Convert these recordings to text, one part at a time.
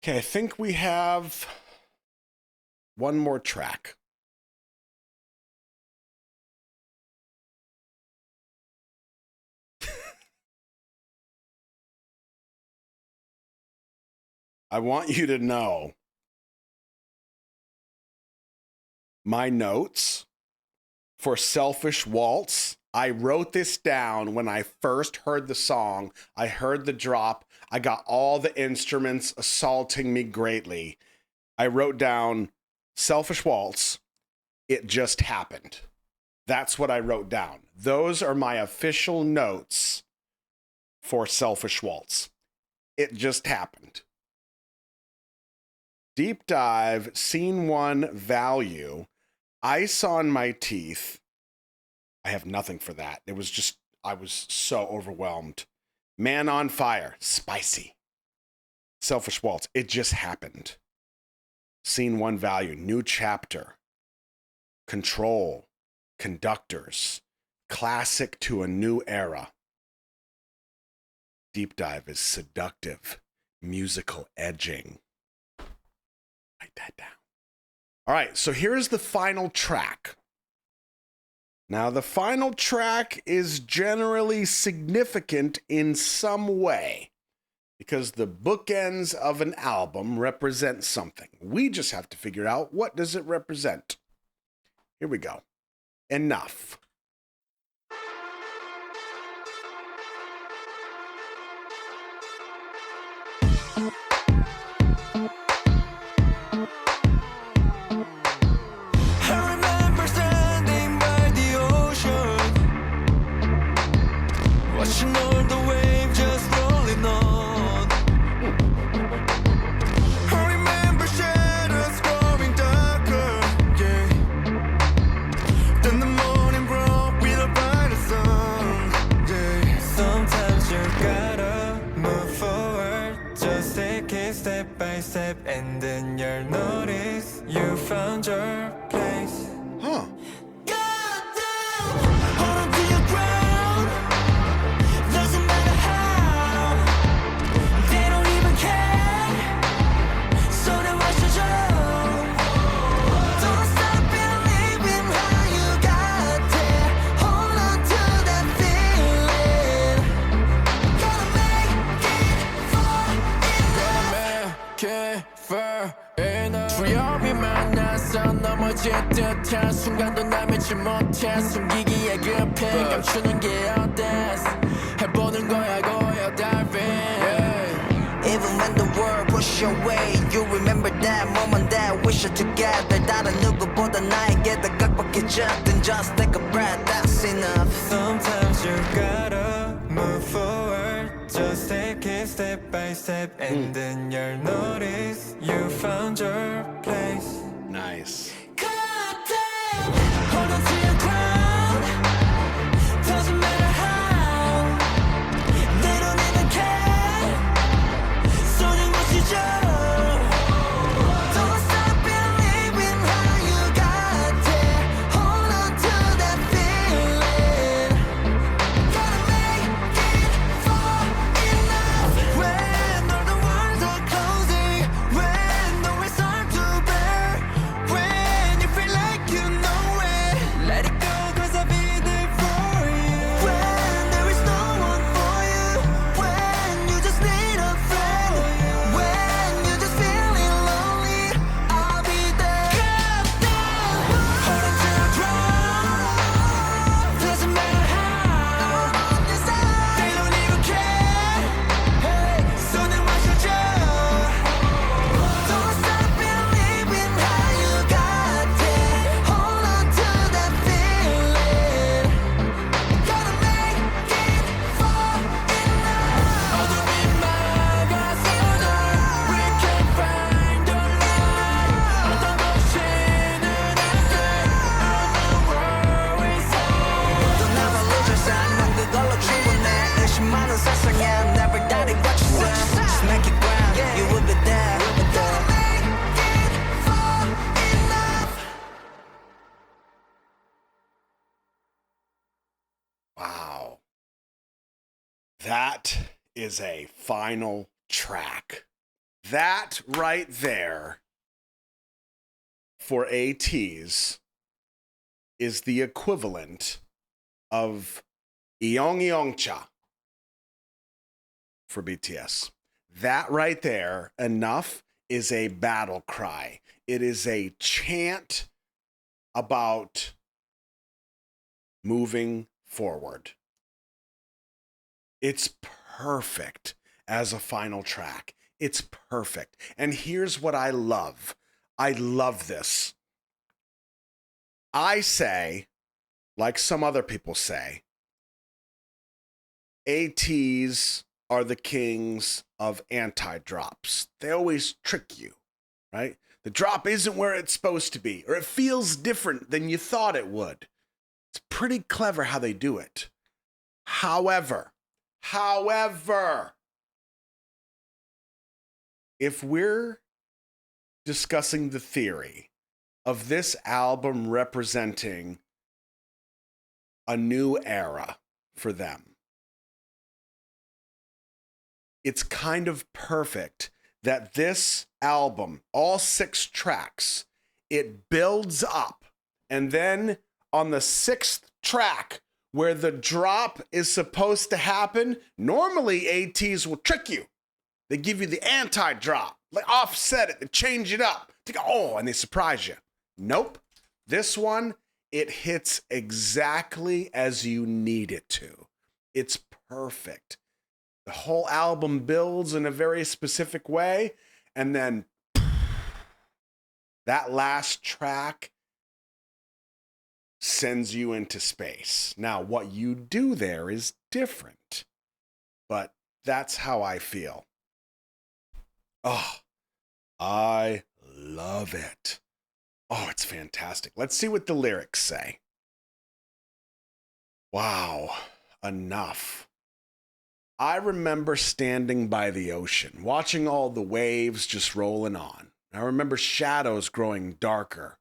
Okay, I think we have one more track. I want you to know my notes for Selfish Waltz. I wrote this down when I first heard the song. I heard the drop. I got all the instruments assaulting me greatly. I wrote down Selfish Waltz. It just happened. That's what I wrote down. Those are my official notes for Selfish Waltz. It just happened. Deep dive, scene 1 value. Ice on my teeth. I have nothing for that. It was just, I was so overwhelmed. Man on fire, spicy. Selfish Waltz, it just happened. Scene 1 value, new chapter. Control, conductors, classic to a new era. Deep dive is seductive, musical edging. Write that down. All right, so here's the final track. Now, the final track is generally significant in some way because the bookends of an album represent something. We just have to figure out, what does it represent? Here we go. Enough. Step and then you'll notice you found your place. Huh. Hold on to your ground. Doesn't matter how. They don't even care. So they watch the show. Don't stop believing how you got there. Hold on to that feeling. Gotta make it fall in love. 두려움이 만나서 넘어질 듯한 순간도 날 믿지 못해. 숨기기에 급해. 감추는 게 어때. 해보는 거야 고요 diving. Even when the world push your way, you remember that moment that we share together. 다른 누구보다 나에게 더 각박해졌던 just take a breath, that's enough. Sometimes you gotta move forward. Just take it step by step and then you'll notice you found your place. Nice. Hold on to your ground. Doesn't matter how. They don't even care. So they watch you show. Don't stop believing how you got there. Hold on to that feeling. Gotta make it fall in love. When all the walls are closing, when the weight starts to bear, when you feel like you know it, let it go 'cause I'll be there for you. When there is no one for you, when you just need a friend, when you're just feeling lonely, I'll be there. Hold on to your ground. Doesn't matter how. They don't even care. So they watch your show. Don't stop believing how you got there. Hold on to that feeling. Gotta make it fall in love. 어둠이 막아서도 we can find our light. 어떤 곳이든 앞에 on the world we say. Don't ever lose yourself. 넌 그걸로 충분해. 의심 많은 세상에 never doubt it what you say. Just make it ground. You will be there. Gotta make it fall in love. Wow. That is a final track. That right there for ATEEZ is the equivalent of Eong Eong Cha for BTS. That right there, enough, is a battle cry. It is a chant about moving forward. It's perfect as a final track. It's perfect. And here's what I love. I love this. I say, like some other people say, ATEEZ are the kings of anti-drops. They always trick you, right? The drop isn't where it's supposed to be, or it feels different than you thought it would. It's pretty clever how they do it. However, if we're discussing the theory of this album representing a new era for them, it's kind of perfect that this album, all 6 tracks, it builds up. And then on the 6th track, where the drop is supposed to happen, normally ATEEZ will trick you. They give you the anti-drop, like offset it, they change it up. They go, oh, and they surprise you. Nope. This one, it hits exactly as you need it to. It's perfect. The whole album builds in a very specific way, and then that last track sends you into space. Now, what you do there is different, but that's how I feel. Oh, I love it. Oh, it's fantastic. Let's see what the lyrics say. Wow, enough. I remember standing by the ocean, watching all the waves just rolling on. I remember shadows growing darker,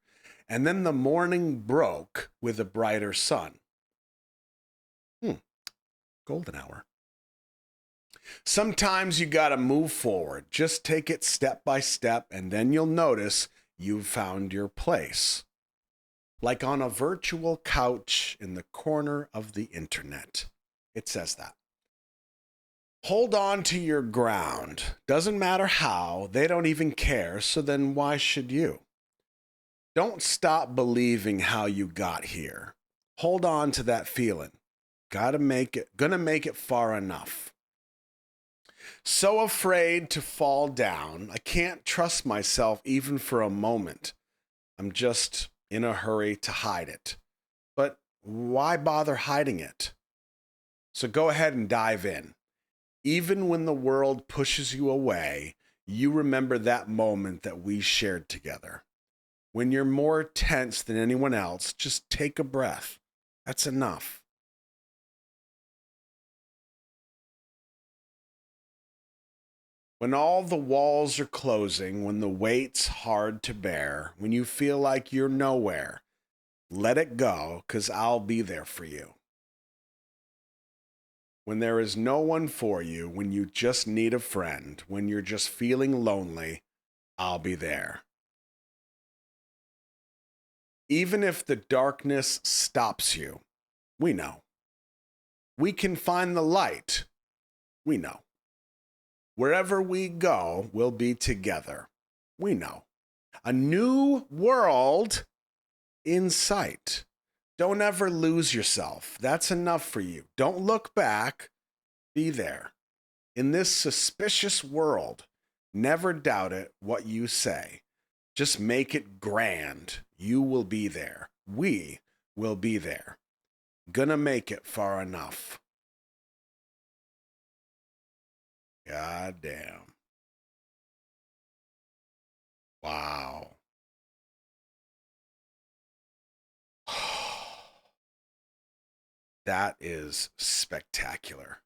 and then the morning broke with a brighter sun. Golden hour. Sometimes you gotta move forward. Just take it step by step, and then you'll notice you've found your place. Like on a virtual couch in the corner of the internet. It says that. Hold on to your ground. Doesn't matter how, they don't even care, so then why should you? Don't stop believing how you got here. Hold on to that feeling. Gonna make it far enough. So afraid to fall down, I can't trust myself even for a moment. I'm just in a hurry to hide it. But why bother hiding it? So go ahead and dive in. Even when the world pushes you away, you remember that moment that we shared together. When you're more tense than anyone else, just take a breath. That's enough. When all the walls are closing, when the weight's hard to bear, when you feel like you're nowhere, let it go, 'cause I'll be there for you. When there is no one for you, when you just need a friend, when you're just feeling lonely, I'll be there. Even if the darkness stops you, we know. We can find the light, we know. Wherever we go, we'll be together, we know. A new world in sight. Don't ever lose yourself. That's enough for you. Don't look back. Be there. In this suspicious world, never doubt it what you say. Just make it grand. You will be there. We will be there. Gonna make it far enough. God damn. Wow. That is spectacular.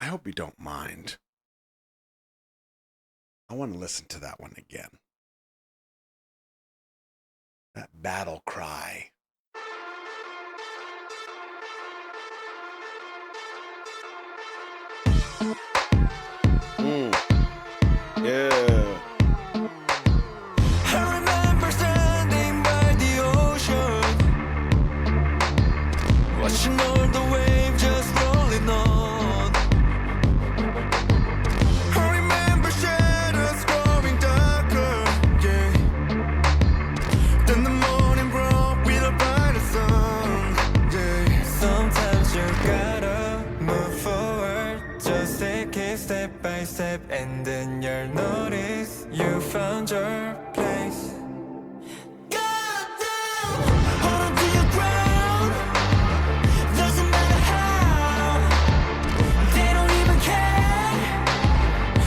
I hope you don't mind. I want to listen to that one again. That battle cry. Yeah. I remember standing by the ocean, watching all the waves just rolling on. I remember shadows growing darker, yeah. Then the morning broke with a brighter sun, yeah. Sometimes you gotta move forward, just take it step by step, and then you'll notice you found your place. Goddamn, hold on to your ground. Doesn't matter how, they don't even care.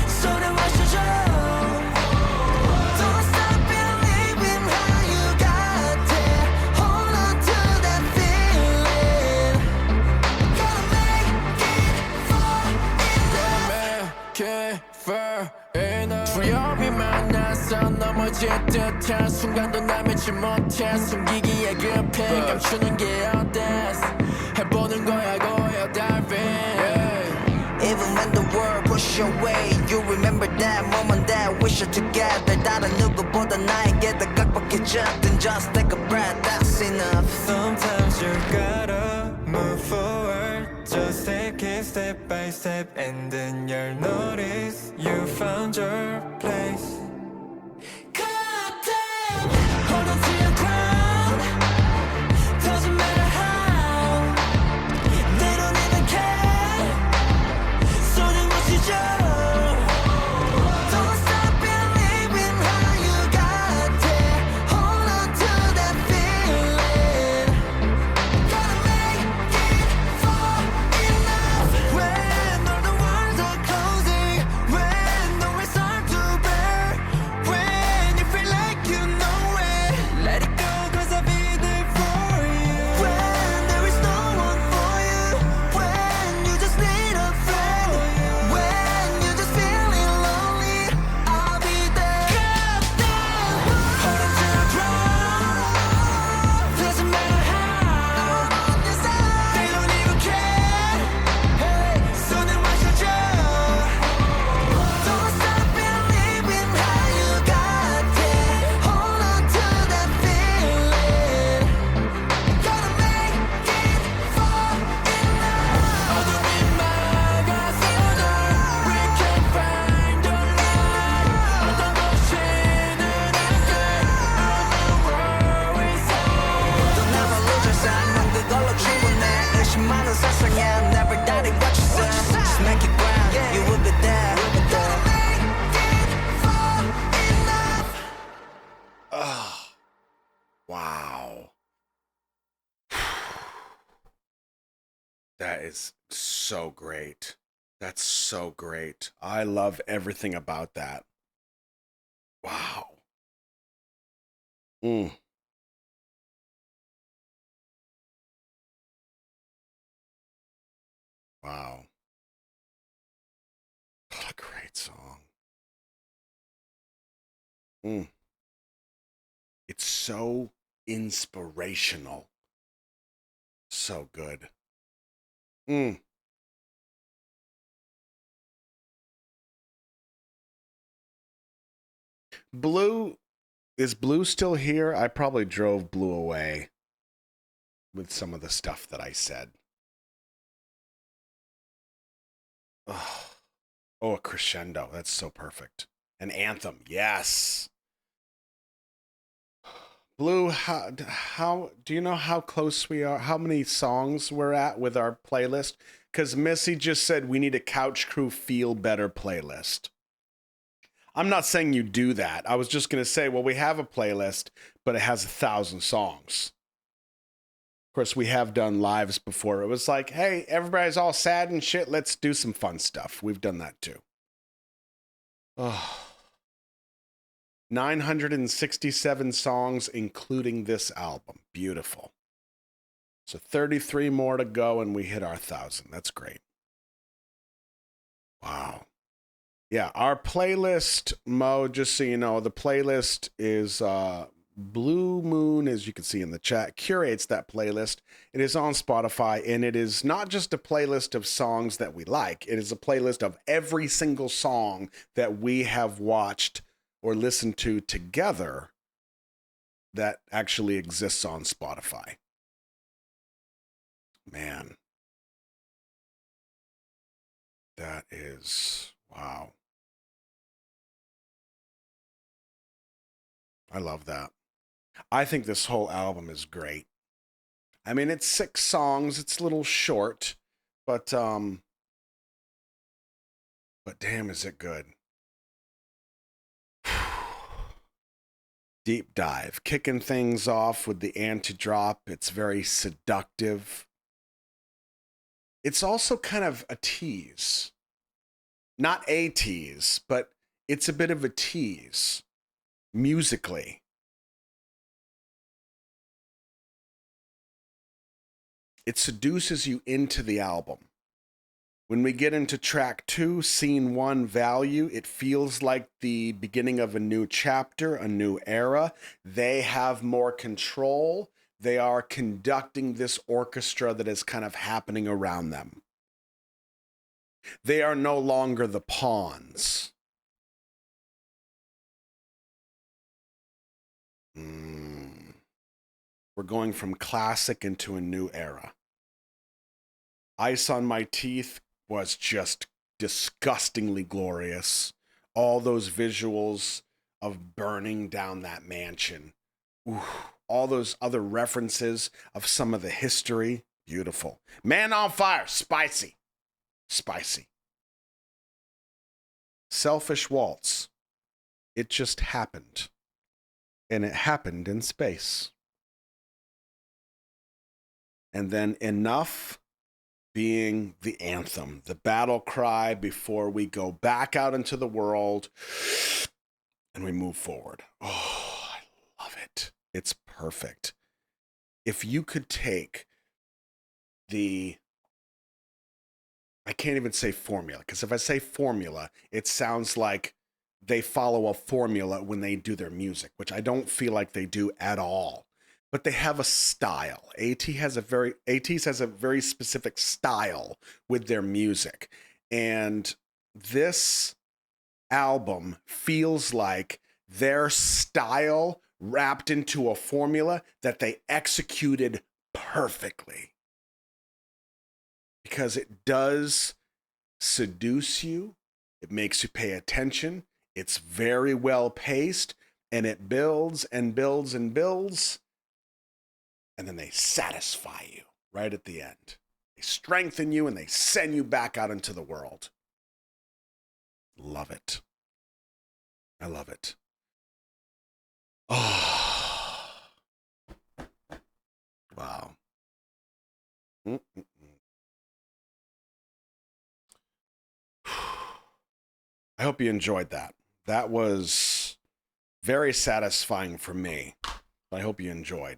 So then what's your job? Don't stop believing how you got there. Hold on to that feeling. Gotta make it fall in love. 두려움이 만나서 넘어질 듯한 순간도 날 믿지 못해. 숨기기에 급해 감추는 게 어때. 해보는 거야 고요 diving. Even when the world pushes your way, you remember that moment that we share together. 다른 누구보다 나에게 더 각박해졌던 just take a breath, that's enough. Sometimes you gotta move forward, just take it step by step, and then you'll notice you found your place. Goddamn, hold on to your ground. Doesn't matter how, they don't even care. So then what's your job? Don't stop believing how you got there. Hold on to that feeling. Gotta make it fall in love. When all the walls are closing, when the weight starts to bear, when you feel like you know it, let it go 'cause I'll be there for you. When there is no one for you, when you just need a friend, when you're just feeling lonely, I'll be there. Goddamn, hold on to your ground. Doesn't matter how, they don't even care. Hey, so then what's your job? Don't stop believing how you got there. Hold on to that feeling. Gotta make it fall in love. 어둠이 막아서도 we can find our light. 어떤 곳이든 함께 on the world we say. Don't ever lose yourself, 넌 그걸로 충분해. 의심 많은 세상에 never doubting what you say. Just make it ground, you will be there. Gotta make it fall in love. Wow. That is so great. That's so great. I love everything about that. Wow. Wow. What a great song. It's so inspirational. So good. Blue, is Blue still here? I probably drove Blue away with some of the stuff that I said. Oh, a crescendo. That's so perfect. An anthem. Yes. Blue, how do you know how close we are? How many songs we're at with our playlist? Because Missy just said we need a Couch Crew Feel Better playlist. I'm not saying you do that. I was just going to say, well, we have a playlist, but it has 1,000 songs. Of course, we have done lives before. It was like, hey, everybody's all sad and shit. Let's do some fun stuff. We've done that too. Oh. 967 songs, including this album. Beautiful. So 33 more to go, and we hit our 1,000. That's great. Wow. Yeah, our playlist, Mo, just so you know, the playlist is Blue Moon, as you can see in the chat, curates that playlist. It is on Spotify, and it is not just a playlist of songs that we like. It is a playlist of every single song that we have watched or listened to together that actually exists on Spotify. Man, that is, wow. I love that. I think this whole album is great. I mean, it's 6 songs. It's a little short, but damn, is it good. Deep dive, kicking things off with the anti-drop. It's very seductive. It's also kind of a tease. Not a tease, but it's a bit of a tease musically. It seduces you into the album. When we get into track 2, scene 1, Value, it feels like the beginning of a new chapter, a new era. They have more control. They are conducting this orchestra that is kind of happening around them. They are no longer the pawns. We're going from classic into a new era. Ice on My Teeth was just disgustingly glorious. All those visuals of burning down that mansion. Ooh, all those other references of some of the history. Beautiful. Man on Fire. Spicy. Spicy. Selfish Waltz. It just happened. And it happened in space. And then Enough being the anthem, the battle cry before we go back out into the world and we move forward. Oh, I love it. It's perfect. If you could take I can't even say formula, because if I say formula, it sounds like they follow a formula when they do their music, which I don't feel like they do at all. But they have a style. ATEEZ has a very specific style with their music. And this album feels like their style wrapped into a formula that they executed perfectly. Because it does seduce you. It makes you pay attention. It's very well paced, and it builds and builds and builds. And then they satisfy you right at the end. They strengthen you and they send you back out into the world. Love it. I love it. Oh. Wow. Mm-mm-mm. I hope you enjoyed that. That was very satisfying for me. I hope you enjoyed.